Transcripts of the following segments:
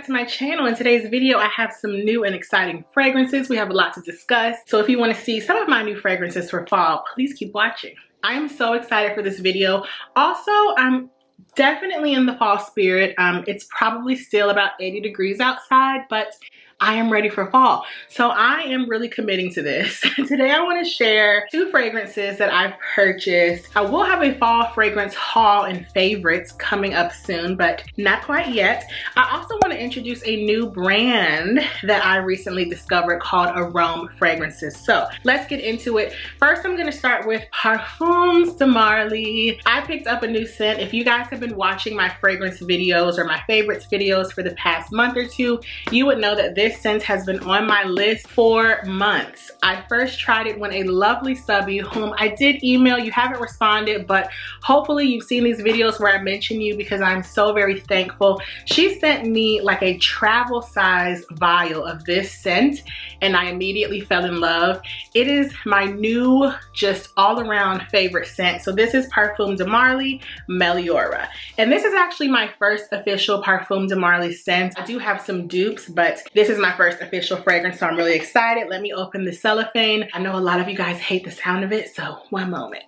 to my channel. In today's video, I have some new and exciting fragrances. We have a lot to discuss. So if you want to see some of my new fragrances for fall, please keep watching. I am so excited for this video. Also, I'm definitely in the fall spirit. It's probably still about 80 degrees outside, but I am ready for fall. So I am really committing to this. Today I want to share 2 fragrances that I've purchased. I will have a fall fragrance haul and favorites coming up soon, but not quite yet. I also want to introduce a new brand that I recently discovered called Arome Fragrances. So let's get into it. First, I'm going to start with Parfums de Marly. I picked up a new scent. If you guys have been watching my fragrance videos or my favorites videos for the past month or two, you would know that this scent has been on my list for months. I first tried it when a lovely subby, whom I did email, you haven't responded, but hopefully you've seen these videos where I mention you because I'm so very thankful. She sent me like a travel size vial of this scent and I immediately fell in love. It is my new, just all around favorite scent. So this is Parfums de Marly Meliora. And this is actually my first official Parfums de Marly scent. I do have some dupes, but this is my first official fragrance, so I'm really excited. Let me open the cellophane. I know a lot of you guys hate the sound of it, so one moment.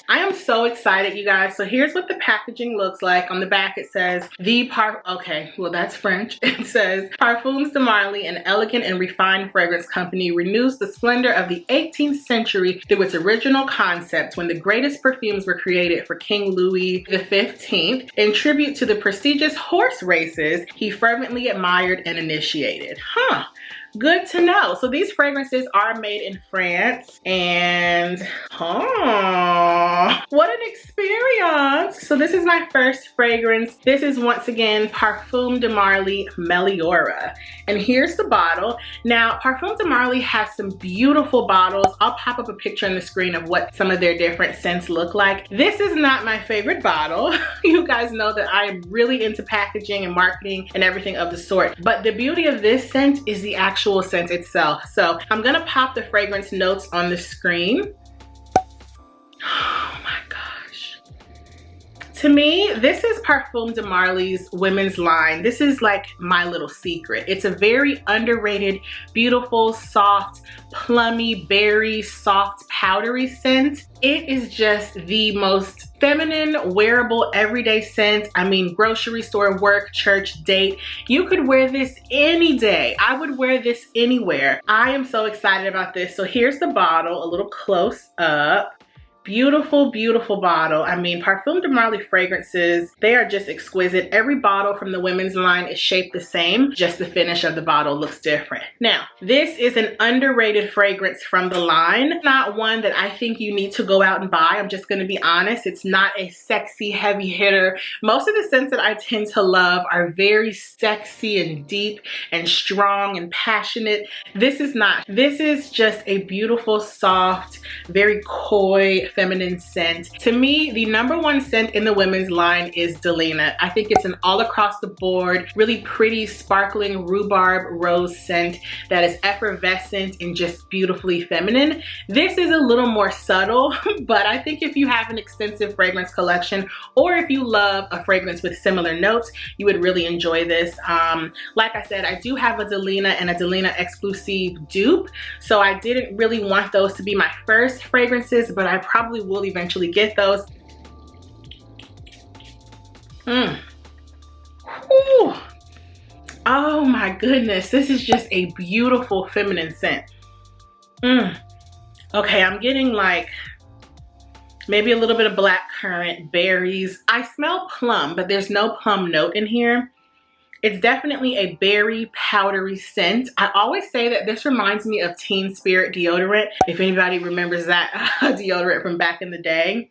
I am so excited, you guys. So here's what the packaging looks like. On the back it says okay, well that's French. It says Parfums de Marly, an elegant and refined fragrance company, renews the splendor of the 18th century through its original concept when the greatest perfumes were created for King Louis XV in tribute to the prestigious horse races he fervently admired and initiated. Good to know. So these fragrances are made in France and what an experience. So this is my first fragrance. This is once again Parfums de Marly Meliora. And here's the bottle. Now Parfums de Marly has some beautiful bottles. I'll pop up a picture on the screen of what some of their different scents look like. This is not my favorite bottle. You guys know that I am really into packaging and marketing and everything of the sort. But the beauty of this scent is the actual scent itself. So I'm gonna pop the fragrance notes on the screen. Oh my gosh. To me, this is Parfums de Marly's women's line. This is like my little secret. It's a very underrated, beautiful, soft, plummy, berry, soft, powdery scent. It is just the most feminine, wearable, everyday scent. I mean, grocery store, work, church, date. You could wear this any day. I would wear this anywhere. I am so excited about this. So here's the bottle, a little close up. Beautiful, beautiful bottle. I mean, Parfums de Marly fragrances, they are just exquisite. Every bottle from the women's line is shaped the same, just the finish of the bottle looks different. Now, this is an underrated fragrance from the line. Not one that I think you need to go out and buy. I'm just gonna be honest. It's not a sexy, heavy hitter. Most of the scents that I tend to love are very sexy and deep and strong and passionate. This is not. This is just a beautiful, soft, very coy, feminine scent. To me, the #1 scent in the women's line is Delina. I think it's an all across the board, really pretty, sparkling rhubarb rose scent that is effervescent and just beautifully feminine. This is a little more subtle, but I think if you have an extensive fragrance collection or if you love a fragrance with similar notes, you would really enjoy this. Like I said, I do have a Delina and a Delina exclusive dupe, so I didn't really want those to be my first fragrances, but I probably will eventually get those. Ooh. Oh my goodness, this is just a beautiful feminine scent. Okay, I'm getting like maybe a little bit of blackcurrant, berries. I smell plum, but there's no plum note in here. It's definitely a berry powdery scent. I always say that this reminds me of Teen Spirit deodorant, if anybody remembers that deodorant from back in the day.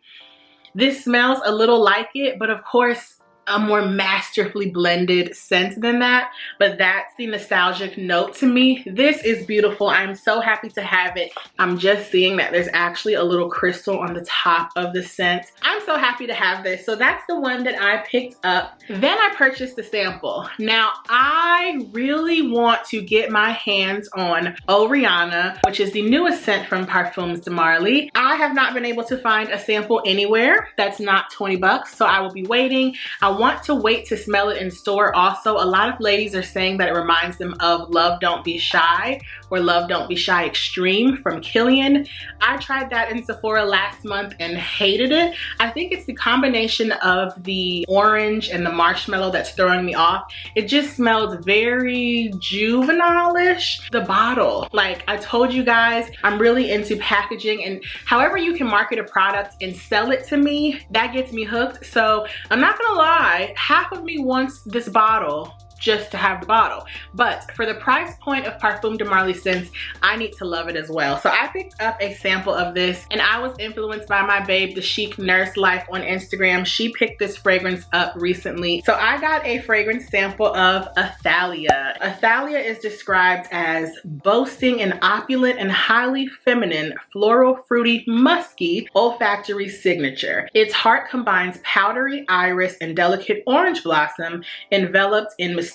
This smells a little like it, but of course a more masterfully blended scent than that, but that's the nostalgic note to me. This is beautiful. I'm so happy to have it. I'm just seeing that there's actually a little crystal on the top of the scent. I'm so happy to have this. So that's the one that I picked up. Then I purchased the sample. Now I really want to get my hands on Oriana, which is the newest scent from Parfums de Marly. I have not been able to find a sample anywhere that's not 20 bucks, so I will be waiting. I want to wait to smell it in store also. A lot of ladies are saying that it reminds them of Love Don't Be Shy or Love Don't Be Shy Extreme from Kilian. I tried that in Sephora last month and hated it. I think it's the combination of the orange and the marshmallow that's throwing me off. It just smells very juvenile-ish. The bottle, like I told you guys, I'm really into packaging, and however you can market a product and sell it to me, that gets me hooked. So I'm not gonna lie, half of me wants this bottle just to have the bottle, but for the price point of Parfums de Marly scents, I need to love it as well. So I picked up a sample of this, and I was influenced by my babe, the Chic Nurse Life on Instagram. She picked this fragrance up recently. So I got a fragrance sample of Athalia. Athalia is described as boasting an opulent and highly feminine, floral, fruity, musky olfactory signature. Its heart combines powdery iris and delicate orange blossom enveloped in mysterious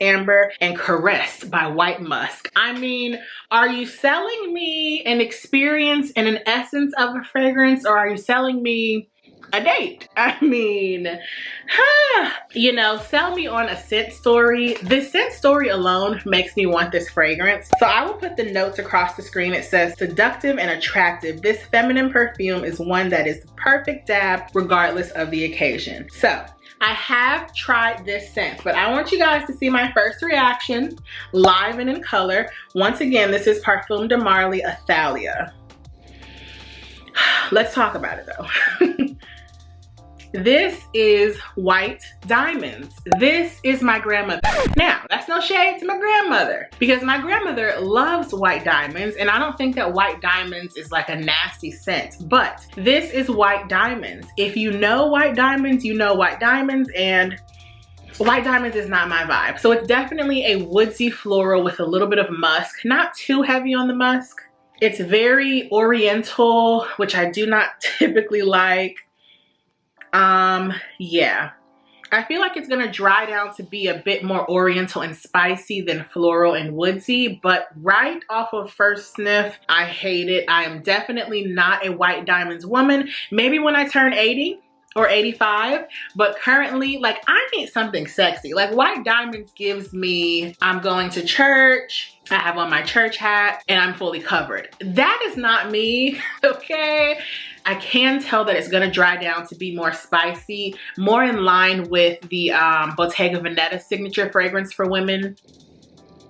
amber and caressed by white musk. I mean, are you selling me an experience and an essence of a fragrance, or are you selling me a date? I mean, you know, sell me on a scent story. This scent story alone makes me want this fragrance. So I will put the notes across the screen. It says, seductive and attractive, this feminine perfume is one that is the perfect dab regardless of the occasion. So I have tried this scent, but I want you guys to see my first reaction live and in color. Once again, this is Parfums de Marly Athalia. Let's talk about it though. This is white diamonds. This is my grandmother. Now, that's no shade to my grandmother, because my grandmother loves white diamonds, and I don't think that white diamonds is like a nasty scent, but this is white diamonds. If you know white diamonds, you know white diamonds, and white diamonds is not my vibe. So it's definitely a woodsy floral with a little bit of musk, not too heavy on the musk. It's very oriental, which I do not typically like. Yeah, I feel like it's gonna dry down to be a bit more oriental and spicy than floral and woodsy, but right off of first sniff, I hate it. I am definitely not a white diamonds woman. Maybe when I turn 80 or 85, but currently, like, I need something sexy. Like, white diamonds gives me, I'm going to church, I have on my church hat, and I'm fully covered. That is not me, okay? I can tell that it's gonna dry down to be more spicy, more in line with the Bottega Veneta signature fragrance for women.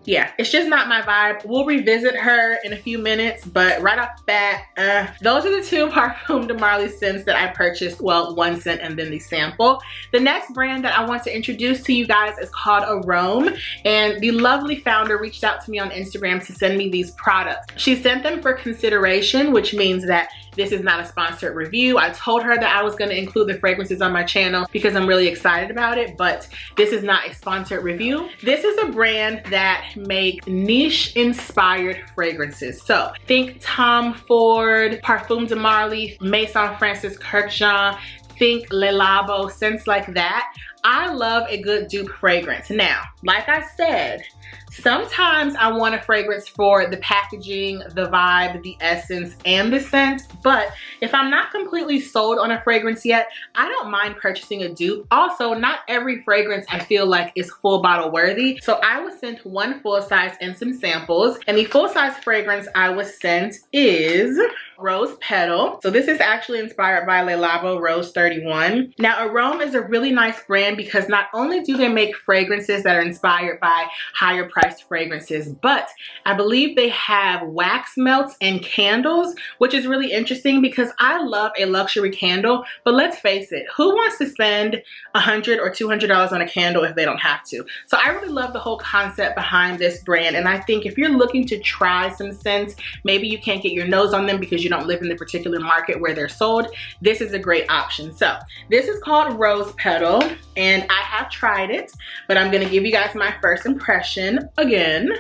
Yeah, it's just not my vibe. We'll revisit her in a few minutes, but right off the bat, those are the two Parfums de Marly scents that I purchased. Well, one scent and then the sample. The next brand that I want to introduce to you guys is called Arome, and the lovely founder reached out to me on Instagram to send me these products. She sent them for consideration, which means that this is not a sponsored review. I told her that I was gonna include the fragrances on my channel because I'm really excited about it, but this is not a sponsored review. This is a brand that make niche inspired fragrances. So think Tom Ford, Parfums de Marly, Maison Francis Kurkdjian, think Labo, scents like that. I love a good dupe fragrance. Now, like I said, sometimes I want a fragrance for the packaging, the vibe, the essence, and the scent. But if I'm not completely sold on a fragrance yet, I don't mind purchasing a dupe. Also, not every fragrance I feel like is full bottle worthy. So I was sent one full size and some samples. And the full size fragrance I was sent is Rose Petal. So this is actually inspired by Le Labo Rose 31. Now, Arome is a really nice brand because not only do they make fragrances that are inspired by higher priced fragrances, but I believe they have wax melts and candles, which is really interesting because I love a luxury candle, but let's face it, who wants to spend $100 or $200 on a candle if they don't have to? So I really love the whole concept behind this brand, and I think if you're looking to try some scents, maybe you can't get your nose on them because you don't live in the particular market where they're sold, this is a great option. So this is called Rose Petal, and I have tried it, but I'm gonna give you guys my first impression again.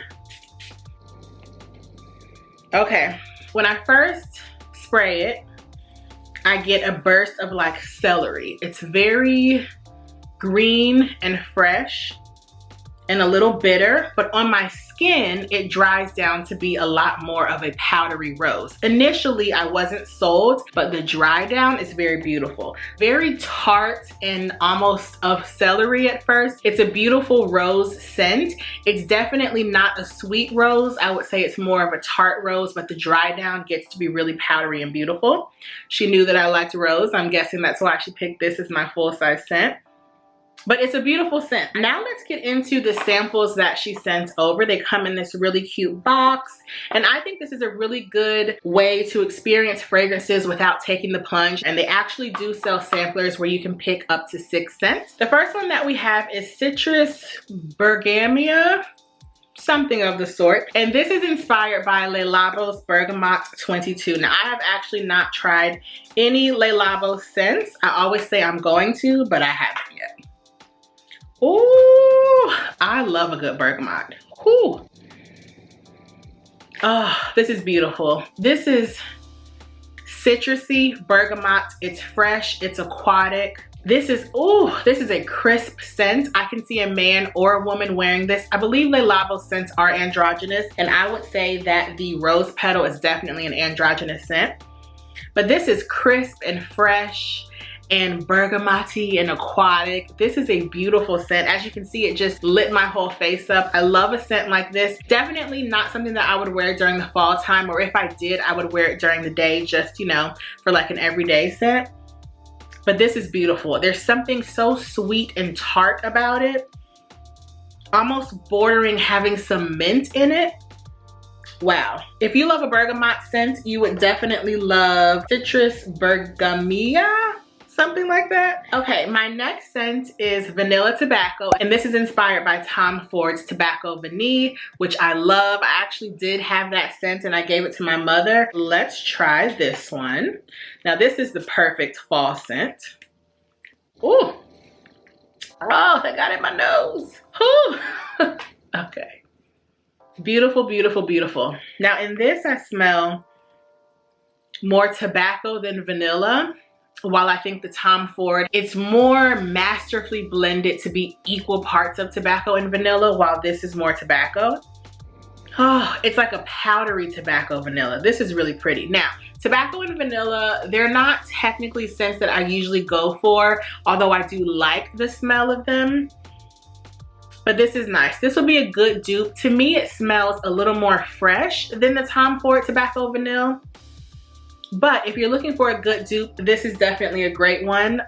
Okay, when I first spray it, I get a burst of like celery. It's very green and fresh and a little bitter, but on my skin, skin, it dries down to be a lot more of a powdery rose. Initially, I wasn't sold, but the dry down is very beautiful. Very tart and almost of celery at first. It's a beautiful rose scent. It's definitely not a sweet rose. I would say it's more of a tart rose, but the dry down gets to be really powdery and beautiful. She knew that I liked rose. I'm guessing that's why she picked this as my full-size scent. But it's a beautiful scent. Now let's get into the samples that she sent over. They come in this really cute box. And I think this is a really good way to experience fragrances without taking the plunge. And they actually do sell samplers where you can pick up to 6 scents. The first one that we have is Citrus Bergamia, something of the sort. And this is inspired by Labo's Bergamot 22. Now, I have actually not tried any Labo scents. I always say I'm going to, but I haven't yet. Ooh, I love a good bergamot. Ooh. Oh, this is beautiful. This is citrusy bergamot. It's fresh, it's aquatic. This is a crisp scent. I can see a man or a woman wearing this. I believe Labo scents are androgynous, and I would say that the rose petal is definitely an androgynous scent. But this is crisp and fresh and bergamoty and aquatic. This is a beautiful scent. As you can see, it just lit my whole face up. I love a scent like this. Definitely not something that I would wear during the fall time, or if I did, I would wear it during the day, just, you know, for like an everyday scent. But this is beautiful. There's something so sweet and tart about it, almost bordering having some mint in it. Wow. If you love a bergamot scent, you would definitely love Citrus Bergamia, something like that. Okay, my next scent is Vanilla Tobacco, and this is inspired by Tom Ford's Tobacco Vanille, which I love. I actually did have that scent and I gave it to my mother. Let's try this one. Now, this is the perfect fall scent. Ooh. Oh, that got in my nose. Ooh. Okay. Beautiful, beautiful, beautiful. Now, in this, I smell more tobacco than vanilla. While I think the Tom Ford, it's more masterfully blended to be equal parts of tobacco and vanilla, while this is more tobacco. Oh, it's like a powdery tobacco vanilla. This is really pretty. Now, tobacco and vanilla, they're not technically scents that I usually go for, although I do like the smell of them. But this is nice. This will be a good dupe. To me, it smells a little more fresh than the Tom Ford Tobacco Vanilla. But if you're looking for a good dupe, this is definitely a great one.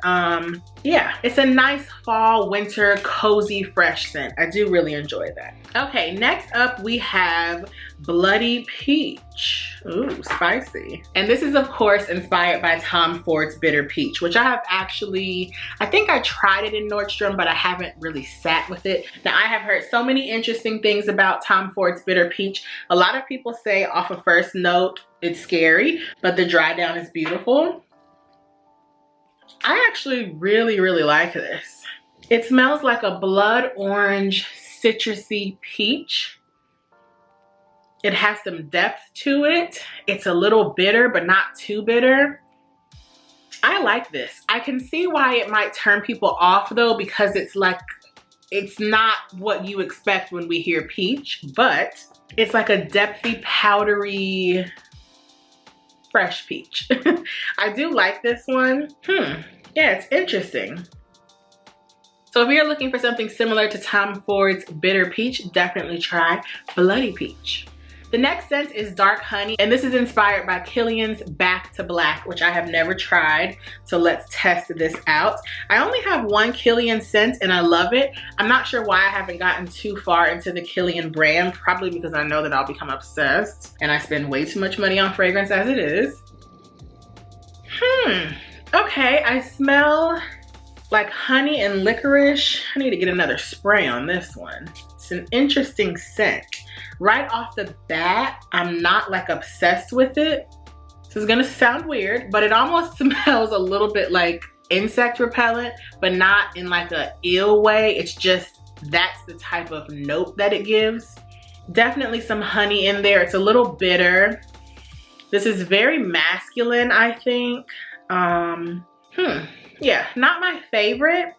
Yeah, it's a nice fall, winter, cozy, fresh scent. I do really enjoy that. Okay, next up we have Bloody Peach. Ooh, spicy. And this is of course inspired by Tom Ford's Bitter Peach, which I have actually, I think I tried it in Nordstrom, but I haven't really sat with it. Now, I have heard so many interesting things about Tom Ford's Bitter Peach. A lot of people say off of first note, it's scary, but the dry down is beautiful. I actually really, really like this. It smells like a blood orange, citrusy peach. It has some depth to it. It's a little bitter, but not too bitter. I like this. I can see why it might turn people off though, because it's like, it's not what you expect when we hear peach, but it's like a depthy, powdery, fresh peach. I do like this one. Yeah, it's interesting. So if you're looking for something similar to Tom Ford's Bitter Peach, definitely try Bloody Peach. The next scent is Dark Honey, and this is inspired by Kilian's Back to Black, which I have never tried, so let's test this out. I only have one Kilian scent and I love it. I'm not sure why I haven't gotten too far into the Kilian brand, probably because I know that I'll become obsessed and I spend way too much money on fragrance as it is. Okay, I smell like honey and licorice. I need to get another spray on this one. It's an interesting scent. Right off the bat, I'm not like obsessed with it. This is gonna sound weird, but it almost smells a little bit like insect repellent, but not in like a ill way. It's just, that's the type of note that it gives. Definitely some honey in there. It's a little bitter. This is very masculine, I think. Yeah, not my favorite.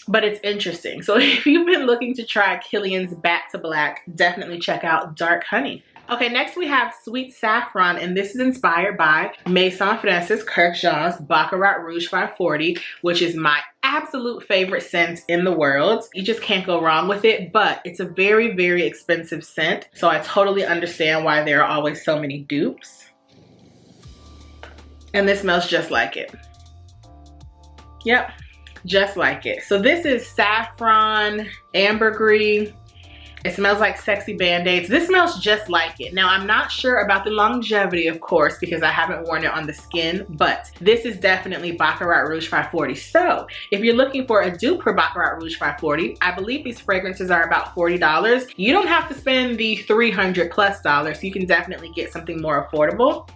but it's interesting. So if you've been looking to try Kilian's Back to Black, definitely check out Dark Honey. Okay, next we have Sweet Saffron, and this is inspired by Maison Kurkdjian's Baccarat Rouge 540, which is my absolute favorite scent in the world. You just can't go wrong with it, but it's a very, very expensive scent, so I totally understand why there are always so many dupes. And this smells just like it. Yep, just like it. So this is saffron, ambergris. It smells like sexy band-aids. This smells just like it. Now, I'm not sure about the longevity, of course, because I haven't worn it on the skin, but this is definitely Baccarat Rouge 540. So if you're looking for a dupe for Baccarat Rouge 540, I believe these fragrances are about $40. You don't have to spend the $300+. You can definitely get something more affordable.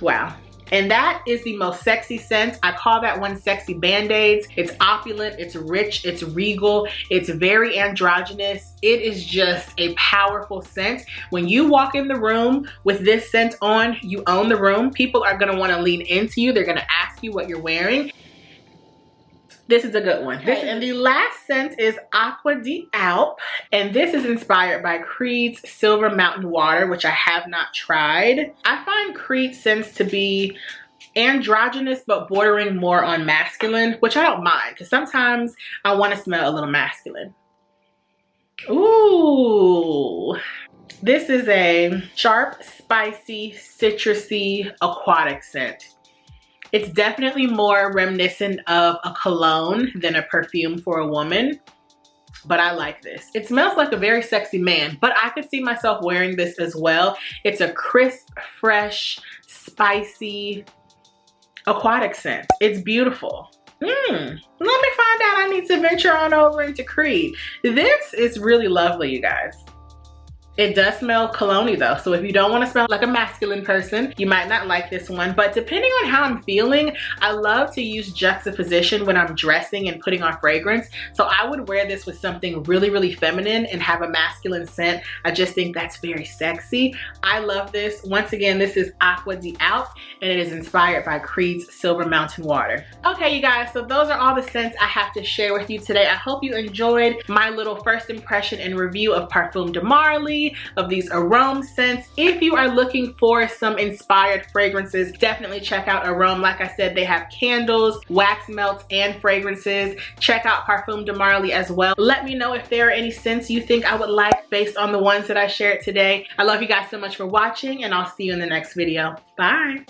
Wow. And that is the most sexy scent. I call that one sexy band-aids. It's opulent, it's rich, it's regal, it's very androgynous. It is just a powerful scent. When you walk in the room with this scent on, you own the room. People are gonna wanna lean into you. They're gonna ask you what you're wearing. This is a good one. Okay. And the last scent is Acqua di Alp. And this is inspired by Creed's Silver Mountain Water, which I have not tried. I find Creed scents to be androgynous, but bordering more on masculine, which I don't mind, because sometimes I want to smell a little masculine. Ooh. This is a sharp, spicy, citrusy, aquatic scent. It's definitely more reminiscent of a cologne than a perfume for a woman, but I like this. It smells like a very sexy man, but I could see myself wearing this as well. It's a crisp, fresh, spicy, aquatic scent. It's beautiful. Let me find out. I need to venture on over into Creed. This is really lovely, you guys. It does smell cologne-y though, so if you don't want to smell like a masculine person, you might not like this one. But depending on how I'm feeling, I love to use juxtaposition when I'm dressing and putting on fragrance. So I would wear this with something really, really feminine and have a masculine scent. I just think that's very sexy. I love this. Once again, this is Acqua di Alp, and it is inspired by Creed's Silver Mountain Water. Okay, you guys, so those are all the scents I have to share with you today. I hope you enjoyed my little first impression and review of Parfums de Marly, of these arome scents. If you are looking for some inspired fragrances, definitely check out Arome. Like I said, they have candles, wax melts, and fragrances. Check out Parfums de Marly as well. Let me know if there are any scents you think I would like based on the ones that I shared today. I love you guys so much for watching, and I'll see you in the next video. Bye.